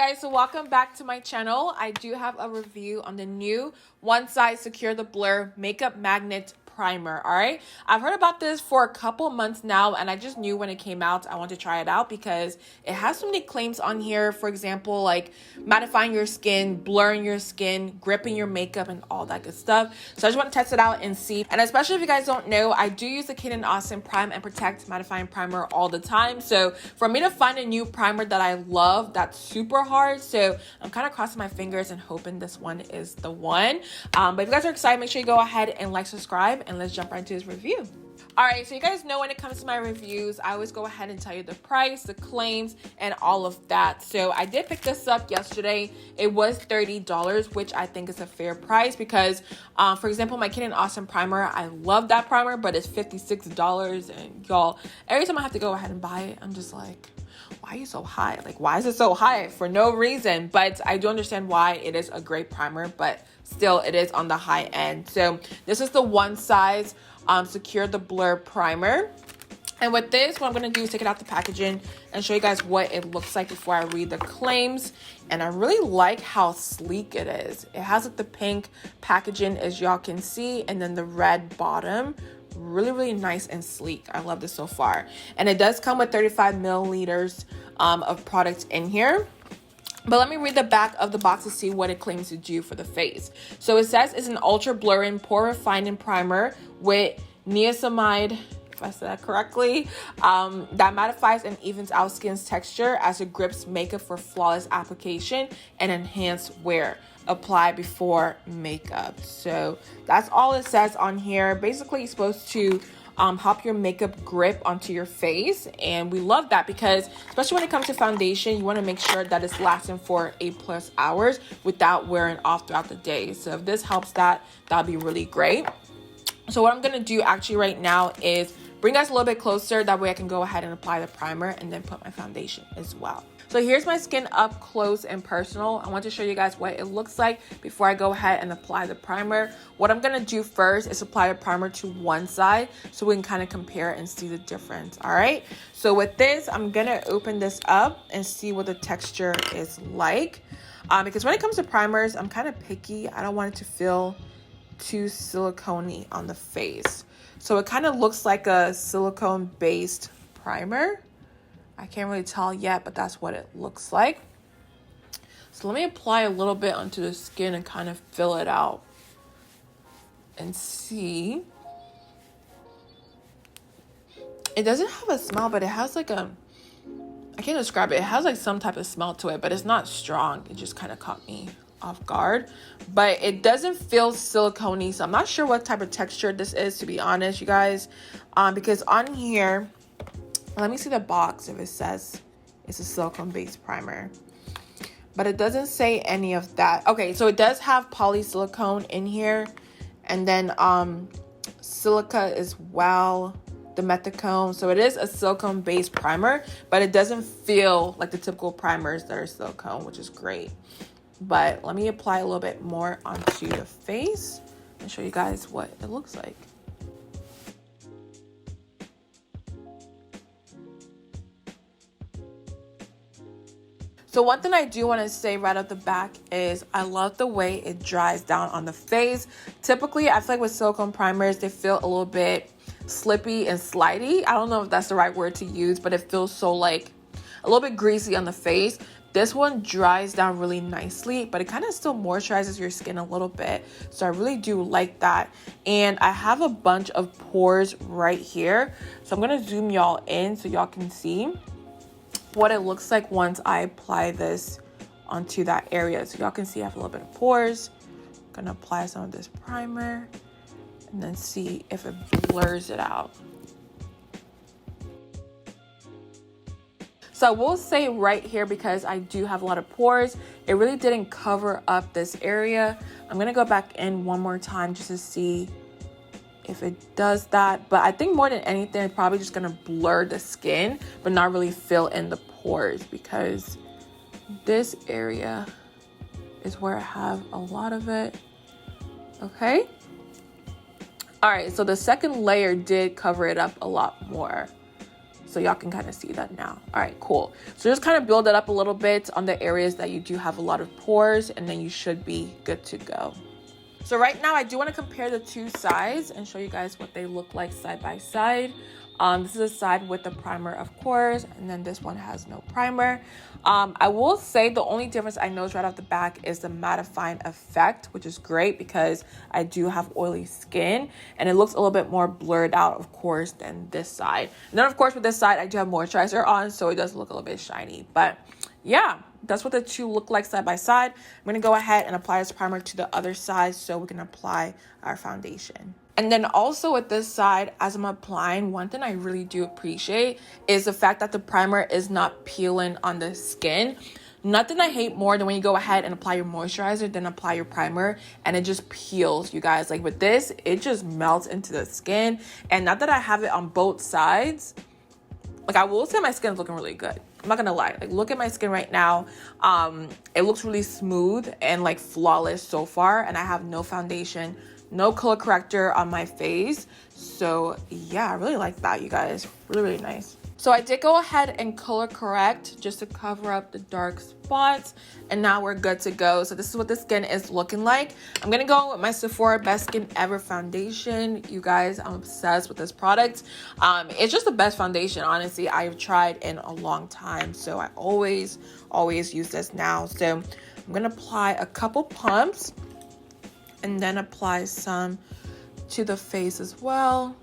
guys, so welcome back to my channel. I do have a review on the new One Side Secure the Blur Makeup Magnet Primer. All right, I've heard about this for a couple months now, and I just knew when it came out I wanted to try it out because it has so many claims on here. For example, like mattifying your skin, blurring your skin, gripping your makeup, and all that good stuff. So I just want to test it out and see. And especially if you guys don't know, I do use the Kate & Austin Prime and Protect mattifying primer all the time. So for me to find a new primer that I love, that's super hard. So I'm kind of crossing my fingers and hoping this one is the one. But if you guys are excited, make sure you go ahead and like, subscribe, and let's jump right into this review. All right, so you guys know when it comes to my reviews, I always go ahead and tell you the price, the claims, and all of that. So I did pick this up yesterday. It was $30, which I think is a fair price because, for example, my Kate & Austin primer, I love that primer, but it's $56. And y'all, every time I have to go ahead and buy it, I'm just like, why are you so high? Like, why is it so high? For no reason. But I do understand why it is a great primer, but still it is on the high end. So this is the One Size Secure the Blur Primer. And with this, what I'm going to do is take it out the packaging and show you guys what it looks like before I read the claims. And I really like how sleek it is. It has like the pink packaging, as y'all can see, and then the red bottom. Really nice and sleek. I love this so far. And it does come with 35 milliliters of product in here. But let me read the back of the box to see what it claims to do for the face. So it says it's an ultra blurring, pore refining primer with niacinamide, if I said that correctly, that mattifies and evens out skin's texture as it grips makeup for flawless application and enhanced wear. Apply before makeup. So that's all it says on here. Basically, it's supposed to help your makeup grip onto your face, and we love that because especially when it comes to foundation, you want to make sure that it's lasting for 8+ hours without wearing off throughout the day. So if this helps that would be really great. So what I'm gonna do actually right now is bring us a little bit closer, that way I can go ahead and apply the primer and then put my foundation as well. So here's my skin up close and personal. I want to show you guys what it looks like before I go ahead and apply the primer. What I'm gonna do first is apply the primer to one side so we can kind of compare and see the difference, all right? So with this, I'm gonna open this up and see what the texture is like. Because when it comes to primers, I'm kind of picky. I don't want it to feel too silicone-y on the face. So it kind of looks like a silicone-based primer. I can't really tell yet, but that's what it looks like. So let me apply a little bit onto the skin and kind of fill it out and see. It doesn't have a smell, but it has like a, I can't describe it. It has like some type of smell to it, but it's not strong. It just kind of caught me off guard, but it doesn't feel silicone-y. So I'm not sure what type of texture this is, to be honest, you guys, because on here, let me see the box if it says it's a silicone-based primer, but it doesn't say any of that. Okay, so it does have polysilicone in here, and then silica as well, the methicone. So it is a silicone-based primer, but it doesn't feel like the typical primers that are silicone, which is great. But let me apply a little bit more onto the face and show you guys what it looks like. So one thing I do want to say right off the back is I love the way it dries down on the face. Typically, I feel like with silicone primers, they feel a little bit slippy and slidey. I don't know if that's the right word to use, but it feels so like a little bit greasy on the face. This one dries down really nicely, but it kind of still moisturizes your skin a little bit. So I really do like that. And I have a bunch of pores right here. So I'm going to zoom y'all in so y'all can see what it looks like once I apply this onto that area. So y'all can see I have a little bit of pores. I'm going to apply some of this primer and then see if it blurs it out. So I will say right here, because I do have a lot of pores, it really didn't cover up this area. I'm going to go back in one more time just to see if it does that. But I think more than anything, it's probably just going to blur the skin, but not really fill in the pores, because this area is where I have a lot of it. Okay. All right. So the second layer did cover it up a lot more. So y'all can kind of see that now. All right, cool. So just kind of build it up a little bit on the areas that you do have a lot of pores, and then you should be good to go. So right now I do want to compare the two sides and show you guys what they look like side by side. This is a side with the primer, of course, and then this one has no primer. I will say the only difference I noticed right off the back is the mattifying effect, which is great because I do have oily skin, and it looks a little bit more blurred out, of course, than this side. And then, of course, with this side, I do have moisturizer on, so it does look a little bit shiny. But yeah, that's what the two look like side by side. I'm going to go ahead and apply this primer to the other side so we can apply our foundation. And then also with this side, as I'm applying, one thing I really do appreciate is the fact that the primer is not peeling on the skin. Nothing I hate more than when you go ahead and apply your moisturizer, then apply your primer, and it just peels, you guys. Like with this, it just melts into the skin. And not that I have it on both sides, like I will say my skin is looking really good. I'm not gonna lie. Like look at my skin right now. It looks really smooth and like flawless so far. And I have no foundation, no color corrector on my face. So yeah, I really like that, you guys. Really, really nice. So I did go ahead and color correct just to cover up the dark spots, and now we're good to go. So this is what the skin is looking like. I'm gonna go with my Sephora Best Skin Ever foundation. You guys, I'm obsessed with this product. It's just the best foundation, honestly, I've tried in a long time. So I always use this now. So I'm gonna apply a couple pumps and then apply some to the face as well.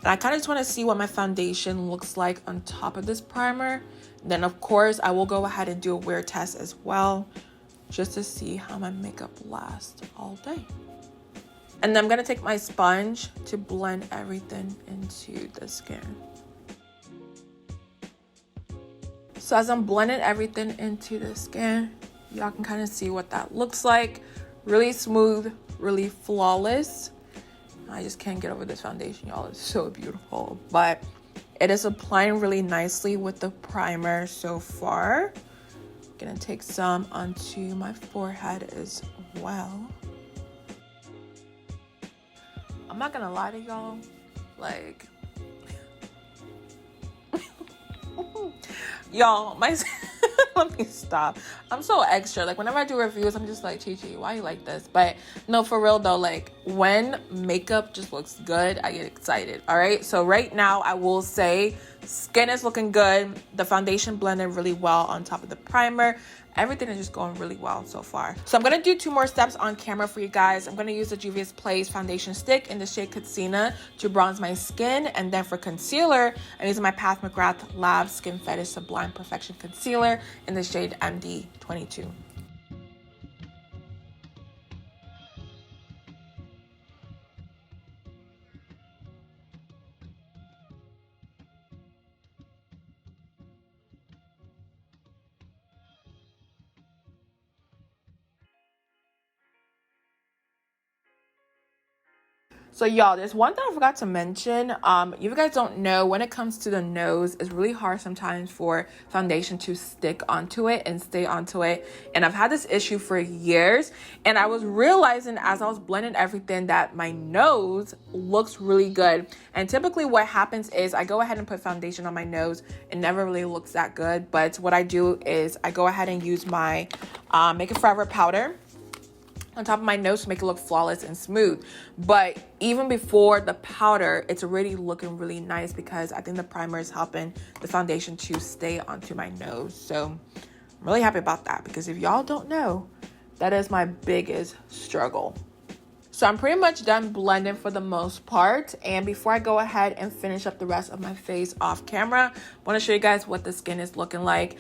And I kind of just want to see what my foundation looks like on top of this primer. Then, of course, I will go ahead and do a wear test as well, just to see how my makeup lasts all day. And then I'm going to take my sponge to blend everything into the skin. So as I'm blending everything into the skin, y'all can kind of see what that looks like. Really smooth, really flawless. I just can't get over this foundation, y'all. It's so beautiful. But it is applying really nicely with the primer so far. I'm gonna take some onto my forehead as well. I'm not gonna lie to y'all, like y'all, my let me stop. I'm so extra. Like whenever I do reviews, I'm just like, ChiChi, why you like this? But no, for real though, like when makeup just looks good, I get excited. All right. So right now I will say skin is looking good. The foundation blended really well on top of the primer. Everything is just going really well so far. So I'm going to do 2 more steps on camera for you guys. I'm going to use the Juvia's Place foundation stick in the shade Katsina to bronze my skin. And then for concealer, I'm using my Pat McGrath Lab Skin Fetish Sublime Perfection Concealer in the shade MD22. So y'all, there's one thing I forgot to mention. You guys don't know, when it comes to the nose, it's really hard sometimes for foundation to stick onto it and stay onto it. And I've had this issue for years. And I was realizing as I was blending everything that my nose looks really good. And typically what happens is I go ahead and put foundation on my nose. It never really looks that good. But what I do is I go ahead and use my Make It Forever powder on top of my nose to make it look flawless and smooth. But even before the powder, it's already looking really nice because I think the primer is helping the foundation to stay onto my nose. So I'm really happy about that, because if y'all don't know, that is my biggest struggle. So I'm pretty much done blending for the most part. And before I go ahead and finish up the rest of my face off camera, I want to show you guys what the skin is looking like.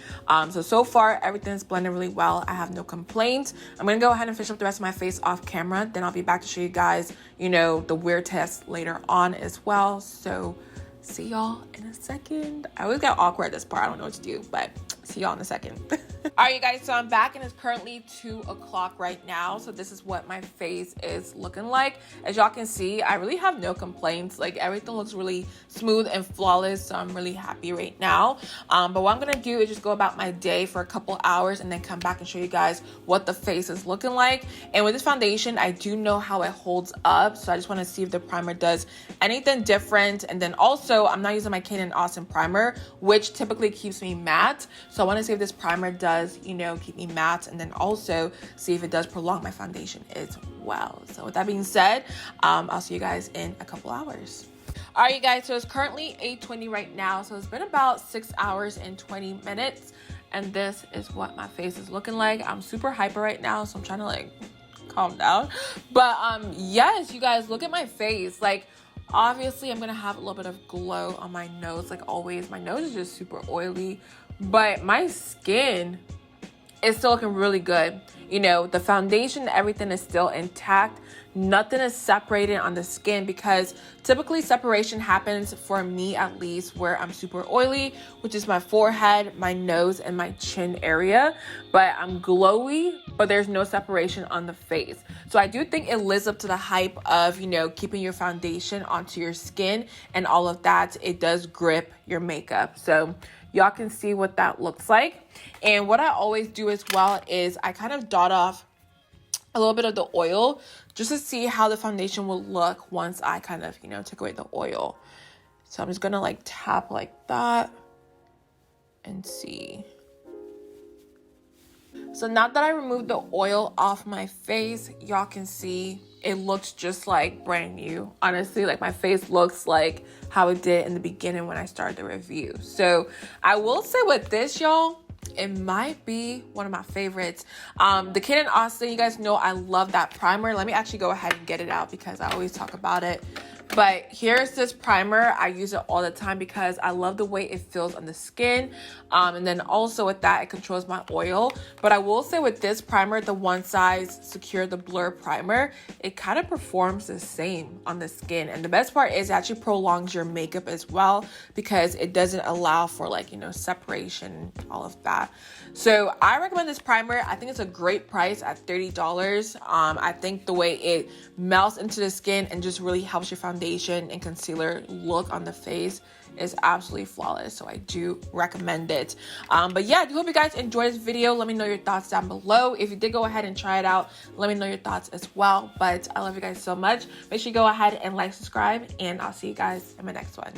So far, everything's blending really well. I have no complaints. I'm going to go ahead and finish up the rest of my face off camera. Then I'll be back to show you guys, the wear test later on as well. So see y'all in a second. I always get awkward at this part. I don't know what to do, but See y'all in a second. All right, you guys, so I'm back and it's currently 2 o'clock right now. So this is what my face is looking like. As y'all can see, I really have no complaints. Like everything looks really smooth and flawless. So I'm really happy right now. But what I'm gonna do is just go about my day for a couple hours and then come back and show you guys what the face is looking like. And with this foundation, I do know how it holds up. So I just wanna see if the primer does anything different. And then also, I'm not using my Kane & Austin primer, which typically keeps me matte. So I wanna see if this primer does, you know, keep me matte, and then also see if it does prolong my foundation as well. So with that being said, I'll see you guys in a couple hours. All right, you guys, so it's currently 8:20 right now. So it's been about 6 hours and 20 minutes. And this is what my face is looking like. I'm super hyper right now, so I'm trying to like calm down. But yes, you guys, look at my face. Like, obviously, I'm gonna have a little bit of glow on my nose, like always. My nose is just super oily, but my skin is still looking really good. You know, the foundation, everything is still intact. Nothing is separated on the skin, because typically separation happens, for me at least, where I'm super oily, which is my forehead, my nose, and my chin area. But I'm glowy, but there's no separation on the face. So I do think it lives up to the hype of, you know, keeping your foundation onto your skin and all of that. It does grip your makeup. So y'all can see what that looks like. And what I always do as well is I kind of dot off a little bit of the oil just to see how the foundation will look once I kind of, you know, take away the oil. So I'm just gonna like tap like that and see. So now that I removed the oil off my face, y'all can see it looks just like brand new. Honestly, like my face looks like how it did in the beginning when I started the review. So I will say with this, y'all, it might be one of my favorites. The Kane & Austin, you guys know I love that primer. Let me actually go ahead and get it out because I always talk about it. But here's this primer. I use it all the time because I love the way it feels on the skin. And then also with that, it controls my oil. But I will say with this primer, the One Size Secure the Blur primer, it kind of performs the same on the skin. And the best part is it actually prolongs your makeup as well, because it doesn't allow for like, you know, separation, all of that. So I recommend this primer. I think it's a great price at $30. I think the way it melts into the skin and just really helps your foundation and concealer look on the face is absolutely flawless. So I do recommend it. But yeah, I do hope you guys enjoyed this video. Let me know your thoughts down below. If you did go ahead and try it out, let me know your thoughts as well. But I love you guys so much. Make sure you go ahead and like, subscribe, and I'll see you guys in my next one.